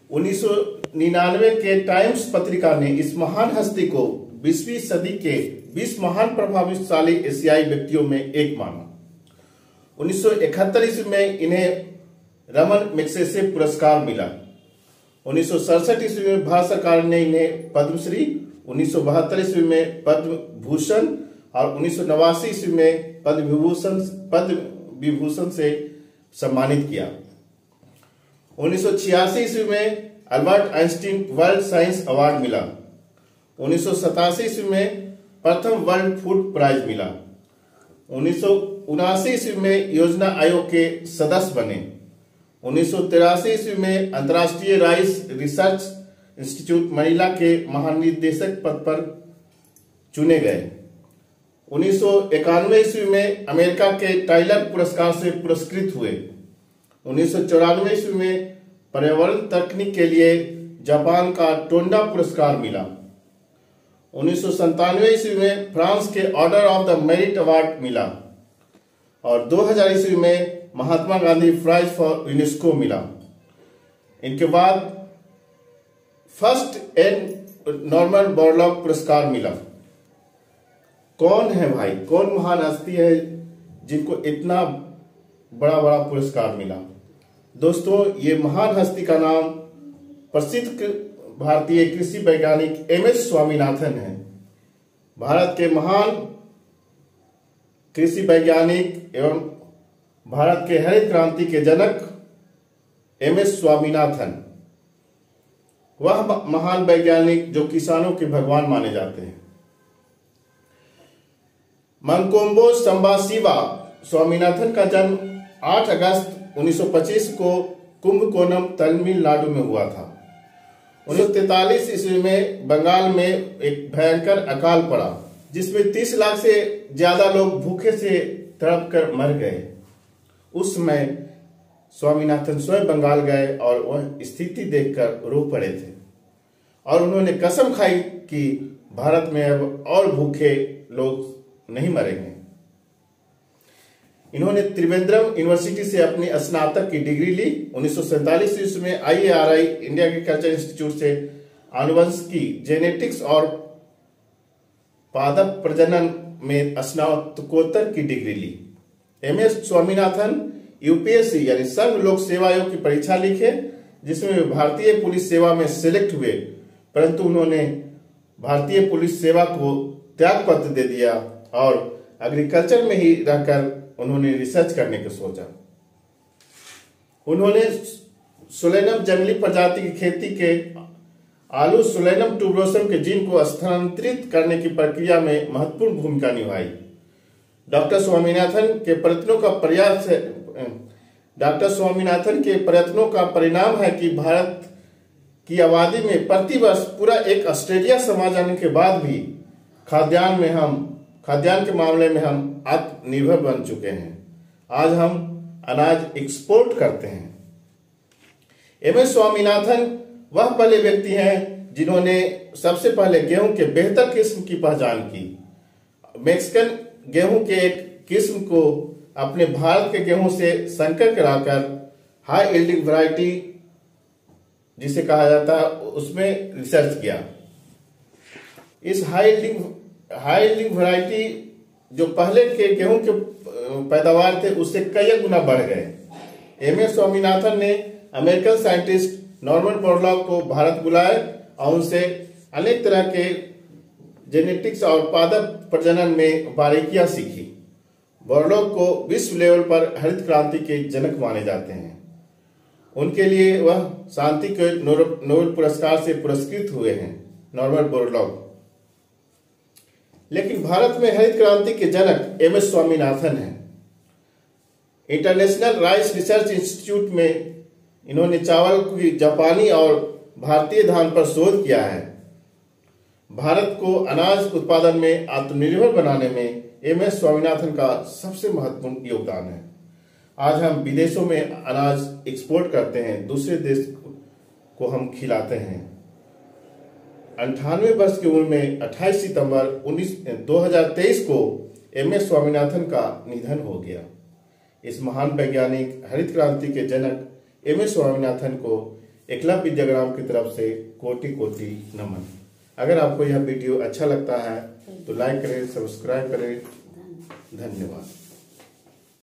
1999 के टाइम्स पत्रिका ने इस महान हस्ती को 20वीं सदी के 20 महान प्रभावशाली एशियाई व्यक्तियों में एक माना। 1971 ईस्वी में इन्हें रमन मैग्सेसे पुरस्कार मिला। 1967 ईस्वी में भारत सरकार ने इन्हें पद्मश्री, 1972 ईस्वी में पद्म भूषण और 1989 ईस्वी में पद्म विभूषण से सम्मानित किया। 1986 ईस्वी में Albert Einstein world science award मिला। 1987 ईस्वी में प्रथम वर्ल्ड फूड प्राइज मिला। 1979 ईस्वी में योजना आयोग के सदस्य बने। 1983 ईस्वी में अंतर्राष्ट्रीय राइस रिसर्च इंस्टीट्यूट मनीला के महानिदेशक पद पर चुने गए। 1991 ईस्वी में अमेरिका के टाइलर पुरस्कार से पुरस्कृत हुए। 1994 ईस्वी में पर्यावरण तकनीक के लिए जापान का टोंडा पुरस्कार मिला। 1997 ईस्वी में फ्रांस के order of the merit award मिला और 2000 ईस्वी में Mahatma Gandhi prize for UNESCO मिला। इनके बाद फर्स्ट एंड नॉर्मन बोरलॉग पुरस्कार मिला। कौन है भाई, कौन महान हस्ती है जिनको इतना बड़ा बड़ा पुरस्कार मिला? दोस्तों, ये महान हस्ती का नाम प्रसिद्ध भारतीय कृषि वैज्ञानिक एमएस स्वामीनाथन है। भारत के महान कृषि वैज्ञानिक एवं भारत के हरित क्रांति के जनक एमएस स्वामीनाथन, वह महान वैज्ञानिक जो किसानों के भगवान माने जाते हैं। मंकोम्बो संबाशिवा स्वामीनाथन का जन्म 8 अगस्त 1925 को कुंभकोणम तमिलनाडु में हुआ था। 1943 ईस्वी में बंगाल में एक भयंकर अकाल पड़ा जिसमें 30 लाख से ज्यादा लोग भूखे से तड़प कर मर गए। उस समय स्वामीनाथन स्वयं बंगाल गए और वह स्थिति देखकर रो पड़े थे और उन्होंने कसम खाई कि भारत में अब और भूखे लोग नहीं मरेंगे। इन्होंने त्रिवेंद्रम यूनिवर्सिटी से अपनी स्नातक की डिग्री ली। 1947 ईस्वी में IARI इंडिया एग्रीकल्चर इंस्टीट्यूट से आनुवंशिकी, जेनेटिक्स और पादप प्रजनन में स्नातकोत्तर की डिग्री ली। एमएस स्वामीनाथन यूपीएससी यानी संघ लोक सेवा आयोग की परीक्षा लिखे जिसमें वे भारतीय पुलिस सेवा में सिलेक्ट हुए, परंतु उन्होंने भारतीय पुलिस सेवा को त्याग पत्र दे दिया और एग्रीकल्चर में ही रहकर उन्होंने रिसर्च करने को सोचा। उन्होंने सोलेनम जंगली प्रजाति की खेती के आलू सोलेनम ट्यूबरोसम के जीन को स्थानांतरित करने की प्रक्रिया में महत्वपूर्ण भूमिका निभाई। डॉक्टर स्वामीनाथन के प्रयत्नों का परिणाम है कि भारत की आबादी में प्रतिवर्ष पूरा एक ऑस्ट्रेलिया समा जाने के बाद भी खाद्यान्न के मामले में हम आत्मनिर्भर बन चुके हैं। आज हम अनाज एक्सपोर्ट करते हैं। एमएस स्वामीनाथन वह पहले व्यक्ति हैं जिन्होंने सबसे पहले गेहूं के बेहतर किस्म की पहचान की। मैक्सिकन गेहूं के एक किस्म को अपने भारत के गेहूं से संकर कराकर हाई यील्डिंग वैरायटी जिसे कहा जाता है उसमें रिसर्च किया। इस हाई यील्डिंग वैरायटी जो पहले के गेहूं के पैदावार थे उससे कई गुना बढ़ गए। एमएस स्वामीनाथन ने अमेरिकन साइंटिस्ट नॉर्मन बोरलॉग को भारत बुलाए और उनसे अनेक तरह के जेनेटिक्स और पादप प्रजनन में बारीकियां सीखी। बोरलॉग को विश्व लेवल पर हरित क्रांति के जनक माने जाते हैं। उनके लिए वह शांति के नोबेल पुरस्कार से पुरस्कृत हुए हैं, नॉर्मन बोरलॉग। लेकिन भारत में हरित क्रांति के जनक एमएस स्वामीनाथन हैं। इंटरनेशनल राइस रिसर्च इंस्टीट्यूट में इन्होंने चावल की जापानी और भारतीय धान पर शोध किया है। भारत को अनाज उत्पादन में आत्मनिर्भर बनाने में एमएस स्वामीनाथन का सबसे महत्वपूर्ण योगदान है। आज हम विदेशों में अनाज एक्सपोर्ट करते हैं, दूसरे देश को हम खिलाते हैं। 98 वर्ष की उम्र में 28 सितंबर 2023 को एमएस स्वामीनाथन का निधन हो गया। इस महान वैज्ञानिक हरित क्रांति के जनक एमएस स्वामीनाथन को एकलव्य विद्याग्राम की तरफ से कोटि कोटि नमन। अगर आपको यह वीडियो अच्छा लगता है तो लाइक करें, सब्सक्राइब करें। धन्यवाद।